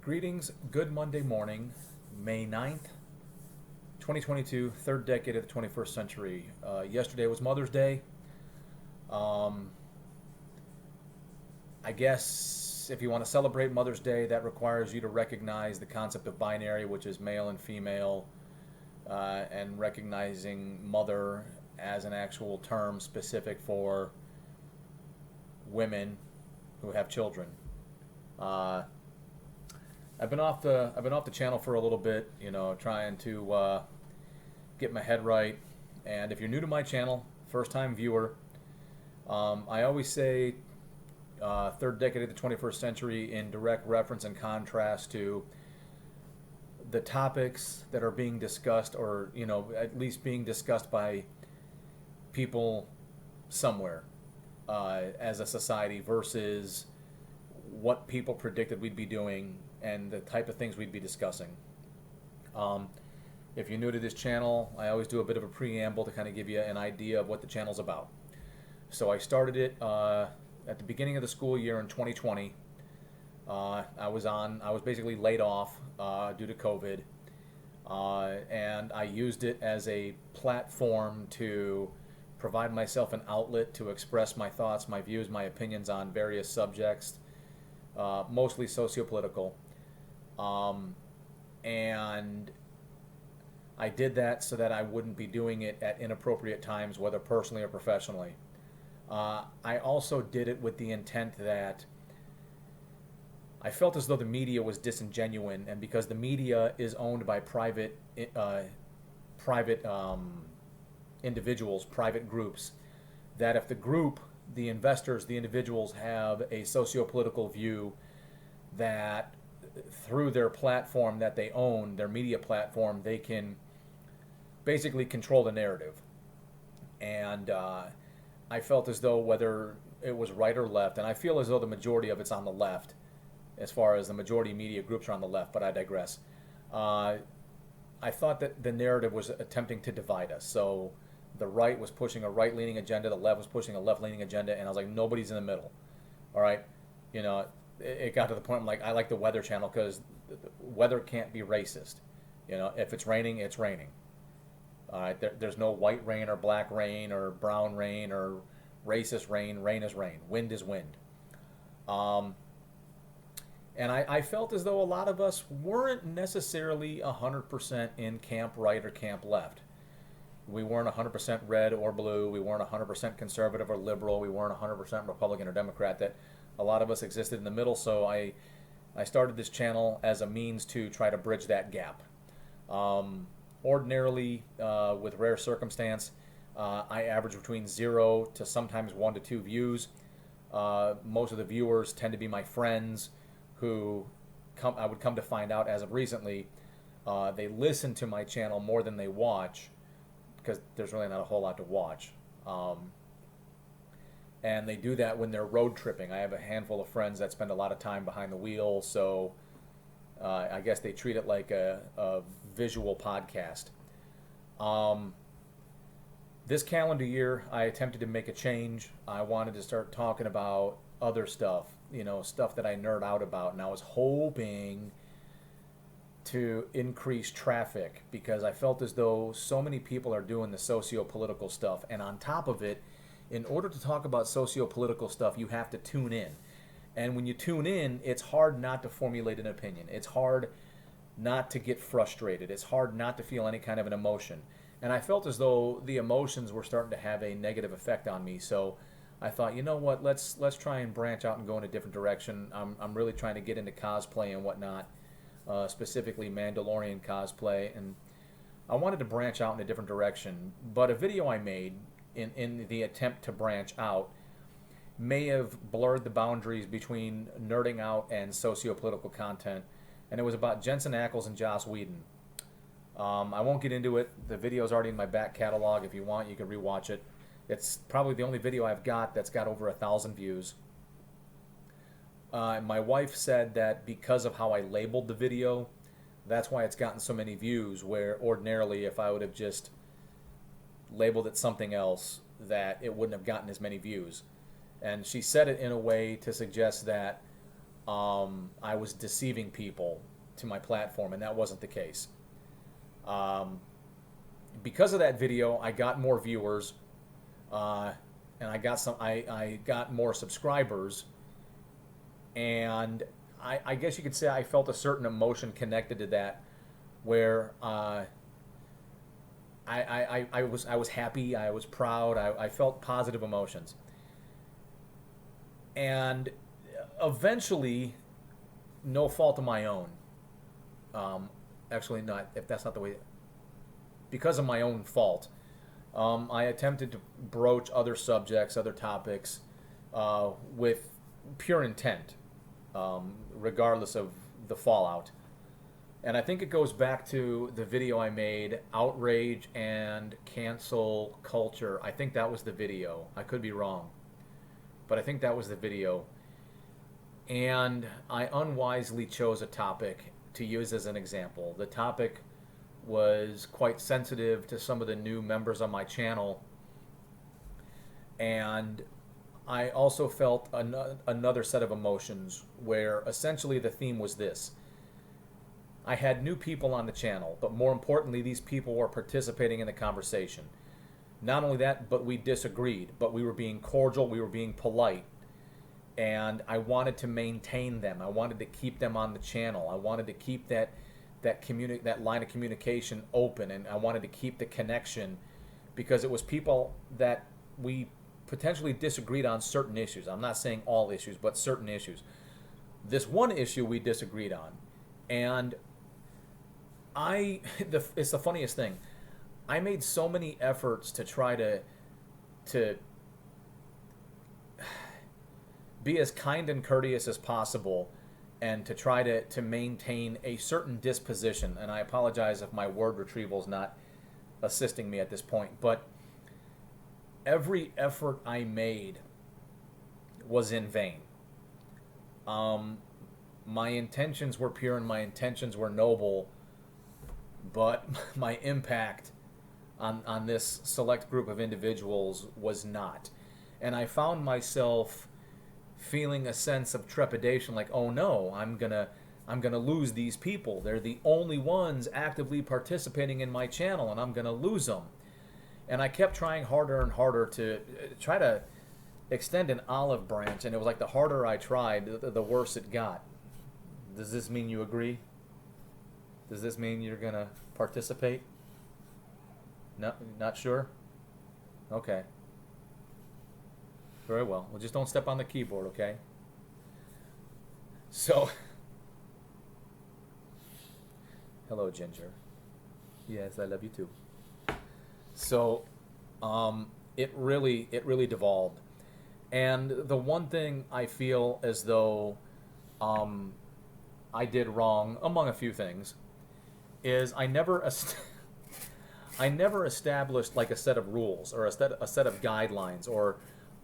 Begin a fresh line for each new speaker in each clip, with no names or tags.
Greetings, good Monday morning, May 9th, 2022, third decade of the 21st century. Yesterday was Mother's Day. Um, I guess if you want to celebrate Mother's Day, that requires you to recognize the concept of binary, which is male and female, and recognizing mother as an actual term specific for women who have children. Uh, I've been off the channel for a little bit, trying to get my head right. And if you're new to my channel, first time viewer, I always say third decade of the 21st century in direct reference and contrast to the topics that are being discussed, or at least being discussed by people somewhere as a society versus what people predicted we'd be doing and the type of things we'd be discussing. Um, if you're new to this channel, I always do a bit of a preamble to kind of give you an idea of what the channel's about. So I started it at the beginning of the school year in 2020. I was basically laid off due to COVID, and I used it as a platform to provide myself an outlet to express my thoughts, my views, my opinions on various subjects, mostly sociopolitical. And I did that so that I wouldn't be doing it at inappropriate times, whether personally or professionally. I also did it with the intent that I felt as though the media was disingenuous, and because the media is owned by private individuals, private groups, that if the investors, the individuals have a socio-political view, that through their platform that they own, their media platform, they can basically control the narrative. And I felt as though whether it was right or left, and I feel as though the majority of it's on the left, as far as the majority media groups are on the left, but I digress. I thought that the narrative was attempting to divide us. So the right was pushing a right-leaning agenda, the left was pushing a left-leaning agenda, and I was like, nobody's in the middle. All right? It got to the point I'm like, I like the Weather Channel because weather can't be racist. If it's raining, it's raining. All right? There's no white rain or black rain or brown rain or racist rain. Rain is rain. Wind is wind. And I felt as though a lot of us weren't necessarily 100% in camp right or camp left. We weren't 100% red or blue. We weren't 100% conservative or liberal. We weren't 100% Republican or Democrat. That a lot of us existed in the middle. So I started this channel as a means to try to bridge that gap. Ordinarily, with rare circumstance, I average between 0 to sometimes 1 to 2 views. Most of the viewers tend to be my friends who I would come to find out as of recently, they listen to my channel more than they watch, because there's really not a whole lot to watch. And they do that when they're road tripping. I have a handful of friends that spend a lot of time behind the wheel, so I guess they treat it like a visual podcast. This calendar year, I attempted to make a change. I wanted to start talking about other stuff, stuff that I nerd out about, and I was hoping to increase traffic because I felt as though so many people are doing the socio-political stuff, and on top of it, in order to talk about socio-political stuff, you have to tune in. And when you tune in, it's hard not to formulate an opinion. It's hard not to get frustrated. It's hard not to feel any kind of an emotion. And I felt as though the emotions were starting to have a negative effect on me. So I thought, you know what, let's try and branch out and go in a different direction. I'm really trying to get into cosplay and whatnot, specifically Mandalorian cosplay. And I wanted to branch out in a different direction. But a video I made in the attempt to branch out may have blurred the boundaries between nerding out and socio-political content. And it was about Jensen Ackles and Joss Whedon. I won't get into it. The video's already in my back catalog. If you want, you can rewatch it. It's probably the only video I've got that's got over 1,000 views. My wife said that because of how I labeled the video, that's why it's gotten so many views, where ordinarily if I would have just labeled it something else, that it wouldn't have gotten as many views. And she said it in a way to suggest that I was deceiving people to my platform, and that wasn't the case. Um, because of that video, I got more viewers, uh, and I got more subscribers, and I guess you could say I felt a certain emotion connected to that, where I was happy, I was proud, I felt positive emotions, and eventually, no fault of my own. Um, Actually, not if that's not the way. Because of my own fault, I attempted to broach other subjects, other topics, with pure intent, regardless of the fallout. And I think it goes back to the video I made, Outrage and Cancel Culture. I think that was the video. I could be wrong, but I think that was the video. And I unwisely chose a topic to use as an example. The topic was quite sensitive to some of the new members on my channel, and I also felt another set of emotions where essentially the theme was this. I had new people on the channel, but more importantly, these people were participating in the conversation. Not only that, but we disagreed, but we were being cordial, we were being polite, and I wanted to maintain them. I wanted to keep them on the channel. I wanted to keep that line of communication open, and I wanted to keep the connection, because it was people that we potentially disagreed on certain issues. I'm not saying all issues, but certain issues. This one issue we disagreed on, and it's the funniest thing. I made so many efforts to try to be as kind and courteous as possible, and to try to maintain a certain disposition. And I apologize if my word retrieval is not assisting me at this point, but every effort I made was in vain. My intentions were pure and my intentions were noble, but my impact on this select group of individuals was not. And I found myself feeling a sense of trepidation, like, oh no, I'm gonna lose these people. They're the only ones actively participating in my channel, and I'm gonna lose them. And I kept trying harder and harder to try to extend an olive branch, and it was like the harder I tried, the worse it got. Does this mean you agree? Does this mean you're gonna participate? No, not sure? Okay. Very well. Well, just don't step on the keyboard, okay? So, hello, Ginger. Yes, I love you too. So, it really devolved, and the one thing I feel as though I did wrong, among a few things, is I never established like a set of rules or a set of guidelines, or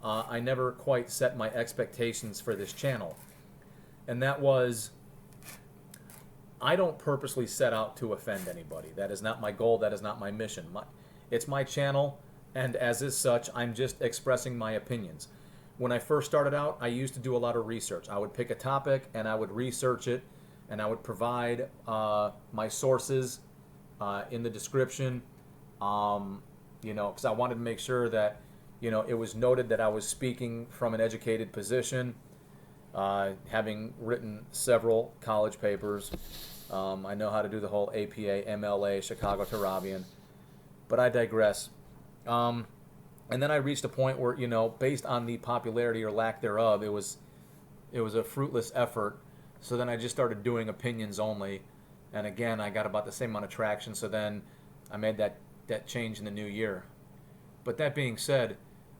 I never quite set my expectations for this channel. And that was, I don't purposely set out to offend anybody. That is not my goal. That is not my mission. It's my channel, and as is such, I'm just expressing my opinions. When I first started out, I used to do a lot of research. I would pick a topic, and I would research it, and I would provide my sources in the description, because I wanted to make sure that it was noted that I was speaking from an educated position, having written several college papers. I know how to do the whole APA, MLA, Chicago Turabian, but I digress. And then I reached a point where, based on the popularity or lack thereof, it was a fruitless effort. So then I just started doing opinions only, and again I got about the same amount of traction. So then I made that change in the new year. But that being said,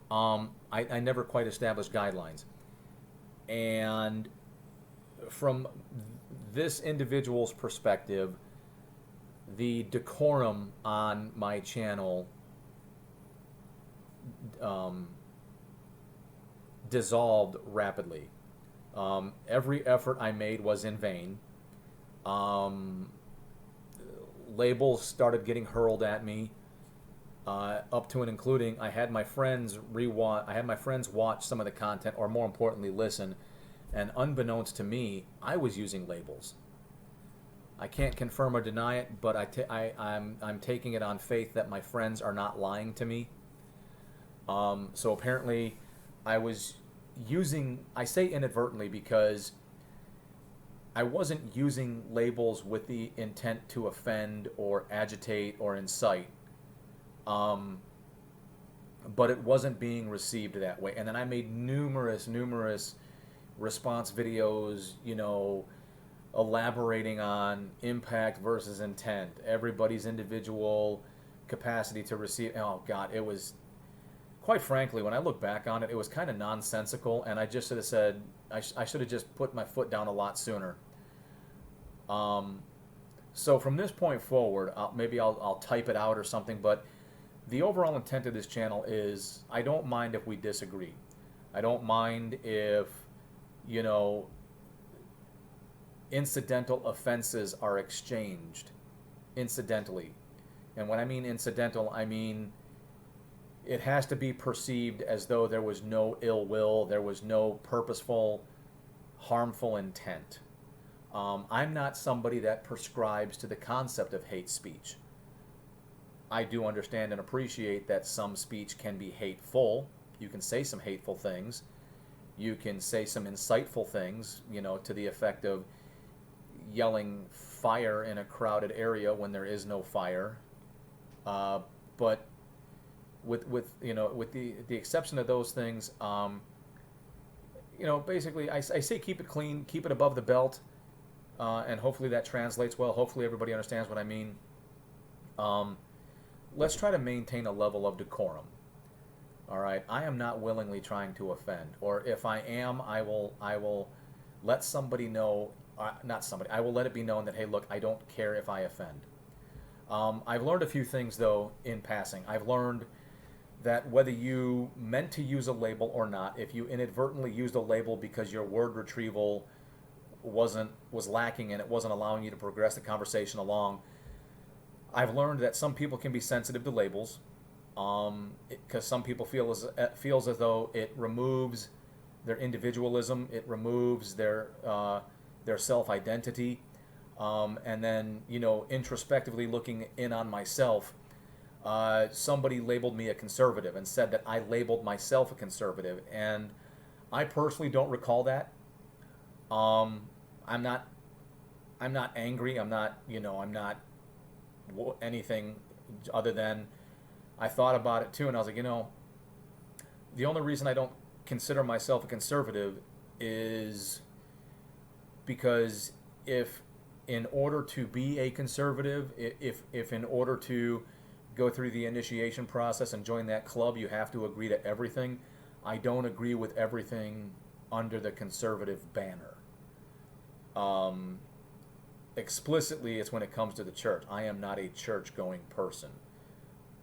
I never quite established guidelines. And from this individual's perspective, the decorum on my channel dissolved rapidly. Every effort I made was in vain. Labels started getting hurled at me, up to and including I had my friends watch some of the content, or more importantly, listen, And unbeknownst to me, I was using labels. I can't confirm or deny it, but I'm taking it on faith that my friends are not lying to me. So apparently, I was using, I say inadvertently because I wasn't using labels with the intent to offend or agitate or incite, um, but it wasn't being received that way. And then I made numerous response videos, elaborating on impact versus intent, everybody's individual capacity to receive. Oh God, it was, quite frankly, when I look back on it, it was kind of nonsensical, and I just should have said, I should have just put my foot down a lot sooner. Um, so from this point forward, maybe I'll type it out or something, but the overall intent of this channel is I don't mind if we disagree. I don't mind if, you know, incidental offenses are exchanged incidentally. And when I mean incidental, I mean it has to be perceived as though there was no ill will, there was no purposeful, harmful intent. I'm not somebody that prescribes to the concept of hate speech. I do understand and appreciate that some speech can be hateful. You can say some hateful things. You can say some insightful things, to the effect of yelling fire in a crowded area when there is no fire. But with the exception of those things, basically I say keep it clean, keep it above the belt, and hopefully that translates well. Hopefully everybody understands what I mean. Let's try to maintain a level of decorum. All right, I am not willingly trying to offend, or if I am, I will let somebody know. Not somebody. I will let it be known that, hey, look, I don't care if I offend. I've learned a few things though in passing. I've learned that whether you meant to use a label or not, if you inadvertently used a label because your word retrieval was lacking and it wasn't allowing you to progress the conversation along, I've learned that some people can be sensitive to labels, because some people feels as though it removes their individualism, it removes their self-identity, and then introspectively looking in on myself, somebody labeled me a conservative and said that I labeled myself a conservative, and I personally don't recall that. I'm not angry. I'm not anything other than I thought about it too, and I was like, the only reason I don't consider myself a conservative is because if in order to be a conservative, if in order to go through the initiation process and join that club, you have to agree to everything, I don't agree with everything under the conservative banner. Explicitly, it's when it comes to the church. I am not a church-going person.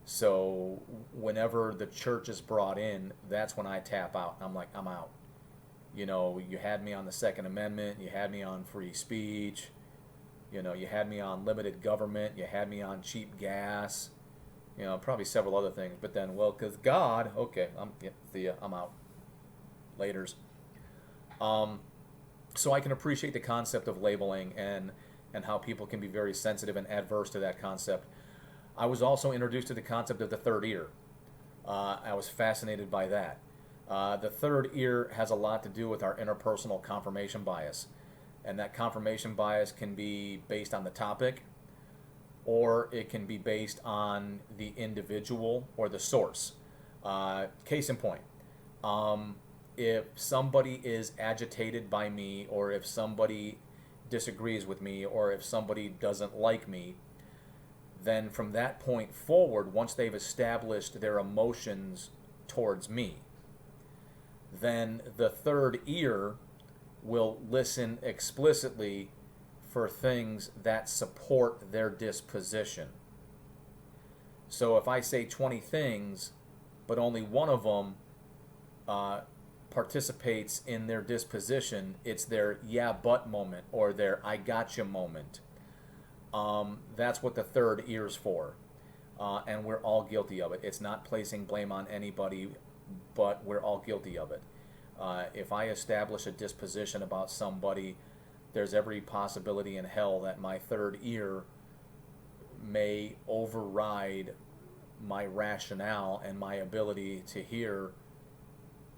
So whenever the church is brought in, that's when I tap out. I'm like, I'm out. You had me on the Second Amendment. You had me on free speech. You had me on limited government. You had me on cheap gas. Probably several other things. But then, well, because God, okay, I'm out. Laters. So I can appreciate the concept of labeling and how people can be very sensitive and adverse to that concept. I was also introduced to the concept of the third ear. I was fascinated by that. The third ear has a lot to do with our interpersonal confirmation bias. And that confirmation bias can be based on the topic, or it can be based on the individual or the source. Case in point, if somebody is agitated by me, or if somebody disagrees with me, or if somebody doesn't like me, then from that point forward, once they've established their emotions towards me, then the third ear will listen explicitly for things that support their disposition. So if I say 20 things, but only one of them participates in their disposition, it's their yeah but moment or their I gotcha moment. That's what the third ear's for. And we're all guilty of it. It's not placing blame on anybody, but we're all guilty of it. If I establish a disposition about somebody, there's every possibility in hell that my third ear may override my rationale and my ability to hear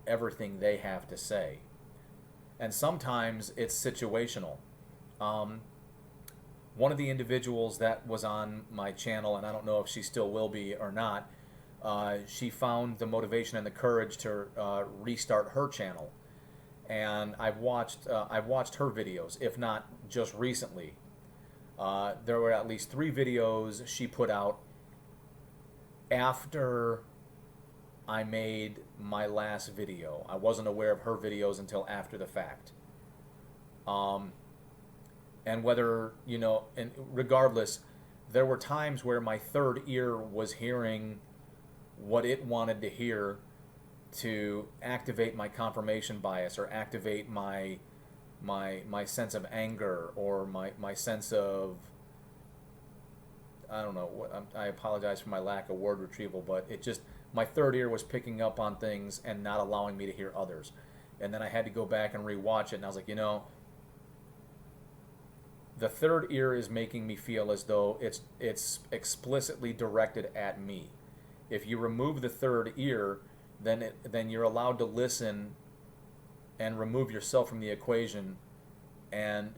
everything they have to say. And sometimes it's situational. Um, One of the individuals that was on my channel, and I don't know if she still will be or not, she found the motivation and the courage to restart her channel. And I've watched her videos, if not just recently. There were at least 3 videos she put out after I made my last video. I wasn't aware of her videos until after the fact. And whether, and regardless, there were times where my third ear was hearing what it wanted to hear to activate my confirmation bias or activate my sense of anger or my sense of, I don't know, I apologize for my lack of word retrieval, but it just, my third ear was picking up on things and not allowing me to hear others. And then I had to go back and rewatch it, and I was like, the third ear is making me feel as though it's explicitly directed at me. If you remove the third ear, then you're allowed to listen and remove yourself from the equation. And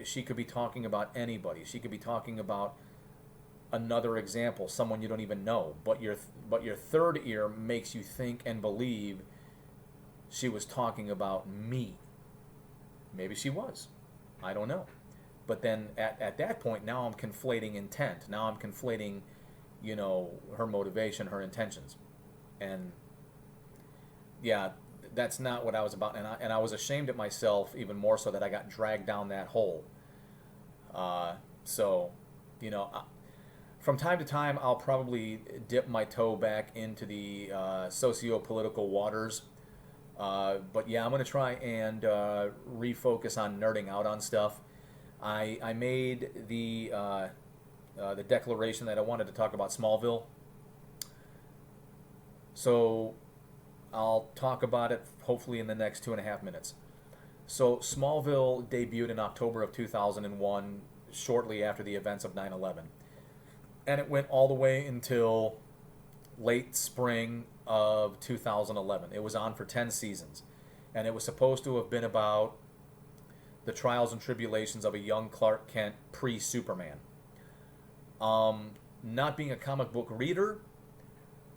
she could be talking about anybody. She could be talking about another example, someone you don't even know. But your third ear makes you think and believe she was talking about me. Maybe she was. I don't know. But then at that point, now I'm conflating intent. Now I'm conflating, her motivation, her intentions. And yeah, that's not what I was about. And I was ashamed of myself even more so that I got dragged down that hole. So, from time to time, I'll probably dip my toe back into the socio-political waters. But yeah, I'm going to try and refocus on nerding out on stuff. I made the declaration that I wanted to talk about Smallville. So I'll talk about it hopefully in the next 2.5 minutes. So Smallville debuted in October of 2001, shortly after the events of 9/11. And it went all the way until late spring of 2011. It was on for 10 seasons. And it was supposed to have been about the trials and tribulations of a young Clark Kent pre-Superman. Not being a comic book reader,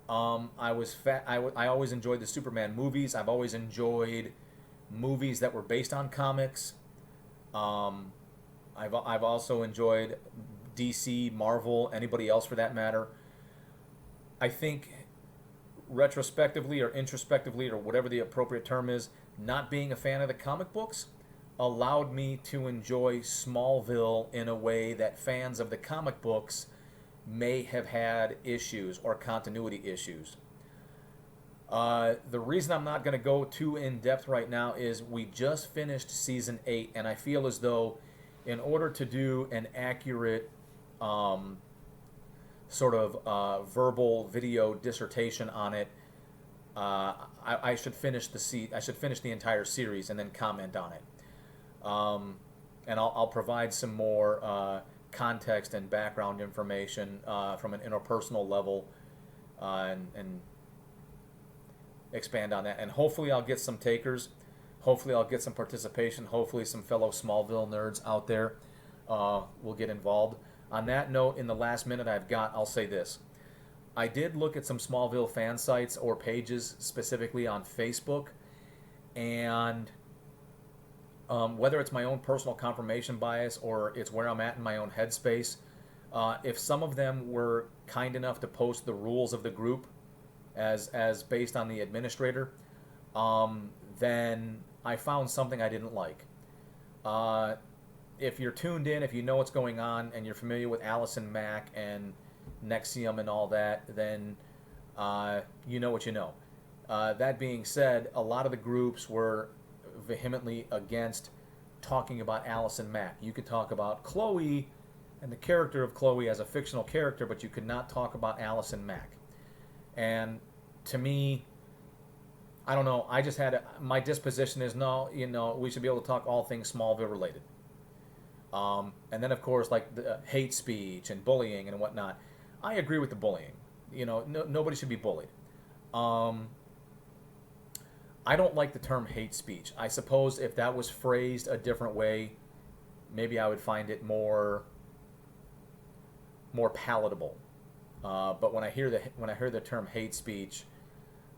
I always enjoyed the Superman movies. I've always enjoyed movies that were based on comics. I've also enjoyed DC, Marvel, anybody else for that matter. I think retrospectively or introspectively or whatever the appropriate term is, not being a fan of the comic books allowed me to enjoy Smallville in a way that fans of the comic books may have had issues or continuity issues. The reason I'm not going to go too in depth right now is we just finished season 8, and I feel as though in order to do an accurate sort of verbal video dissertation on it, I should finish the entire series and then comment on it. And I'll provide some more context and background information from an interpersonal level and expand on that. And hopefully I'll get some takers. Hopefully I'll get some participation. Hopefully some fellow Smallville nerds out there will get involved. On that note, in the last minute I'll say this. I did look at some Smallville fan sites or pages specifically on Facebook, and whether it's my own personal confirmation bias or it's where I'm at in my own headspace, if some of them were kind enough to post the rules of the group as based on the administrator, then I found something I didn't like. If you're tuned in, if you know what's going on, and you're familiar with Allison Mack and NXIVM and all that, then you know what you know. That being said, a lot of the groups were vehemently against talking about Allison Mack. You could talk about Chloe and the character of Chloe as a fictional character, but you could not talk about Allison Mack. And to me, I don't know. I just had my disposition is no, we should be able to talk all things Smallville related. And then of course like the hate speech and bullying and whatnot. I agree with the bullying. Nobody should be bullied. Um, I don't like the term hate speech. I suppose if that was phrased a different way, maybe I would find it more palatable. But when I hear the term hate speech,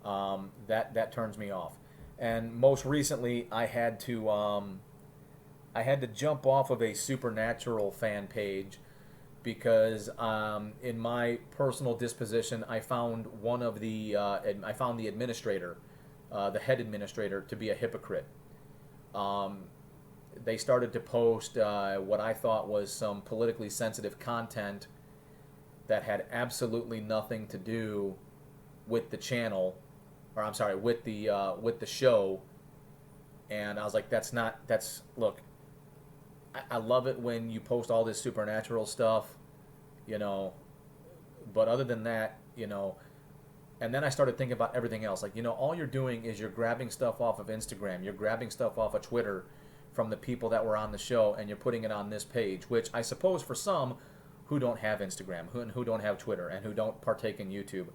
that turns me off. And most recently, I had to jump off of a Supernatural fan page because in my personal disposition, I found I found the administrator, the head administrator, to be a hypocrite. Um, they started to post what I thought was some politically sensitive content that had absolutely nothing to do with the channel, or I'm sorry, with the show. And I was like, that's look. I love it when you post all this supernatural stuff, you know, but other than that, and then I started thinking about everything else. Like, all you're doing is you're grabbing stuff off of Instagram, you're grabbing stuff off of Twitter from the people that were on the show, and you're putting it on this page, which I suppose for some who don't have Instagram, who don't have Twitter, and who don't partake in YouTube,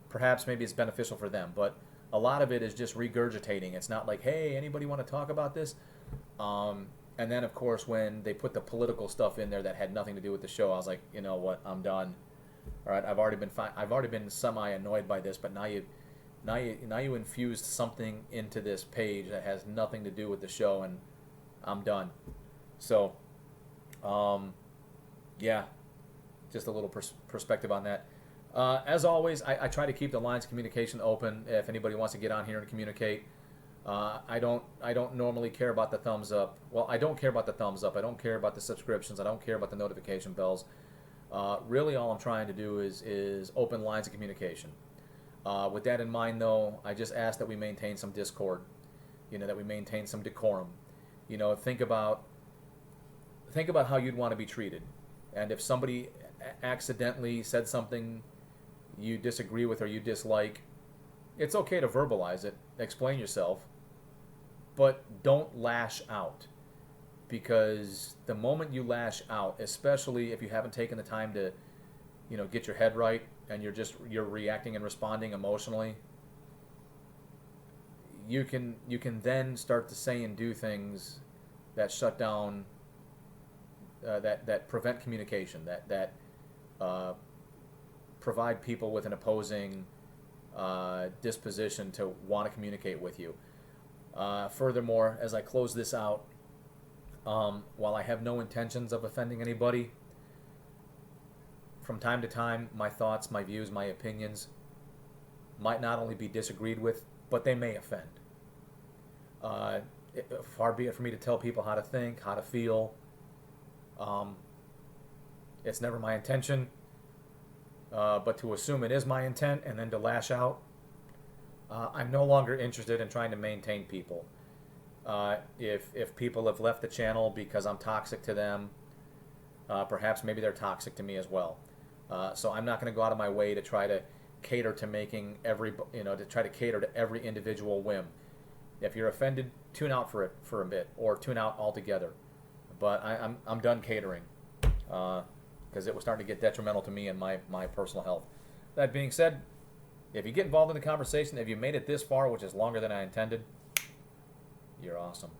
perhaps maybe it's beneficial for them. But a lot of it is just regurgitating. It's not like, hey, anybody want to talk about this? And then, of course, when they put the political stuff in there that had nothing to do with the show, I was like, you know what, I'm done. All right, I've already been semi annoyed by this, but now you infused something into this page that has nothing to do with the show, and I'm done. So, yeah, just a little perspective on that. As always, I try to keep the lines of communication open. If anybody wants to get on here and communicate, I don't normally care about the thumbs up. Well, I don't care about the thumbs up. I don't care about the subscriptions. I don't care about the notification bells. Really, all I'm trying to do is open lines of communication. With that in mind, though, I just ask that we maintain some discord. That we maintain some decorum. Think about how you'd want to be treated, and if somebody accidentally said something you disagree with or you dislike, it's okay to verbalize it, explain yourself, but don't lash out. Because the moment you lash out, especially if you haven't taken the time to, get your head right, and you're reacting and responding emotionally, you can then start to say and do things that shut down, that prevent communication, that provide people with an opposing disposition to want to communicate with you. Furthermore, as I close this out, while I have no intentions of offending anybody, from time to time, my thoughts, my views, my opinions might not only be disagreed with, but they may offend. Far be it for me to tell people how to think, how to feel. It's never my intention, but to assume it is my intent and then to lash out, I'm no longer interested in trying to maintain people. If people have left the channel because I'm toxic to them, perhaps maybe they're toxic to me as well. So I'm not going to go out of my way to try to cater to making to try to cater to every individual whim. If you're offended, tune out for a bit, or tune out altogether. But I'm done catering, because it was starting to get detrimental to me and my personal health. That being said, if you get involved in the conversation, if you made it this far, which is longer than I intended, you're awesome.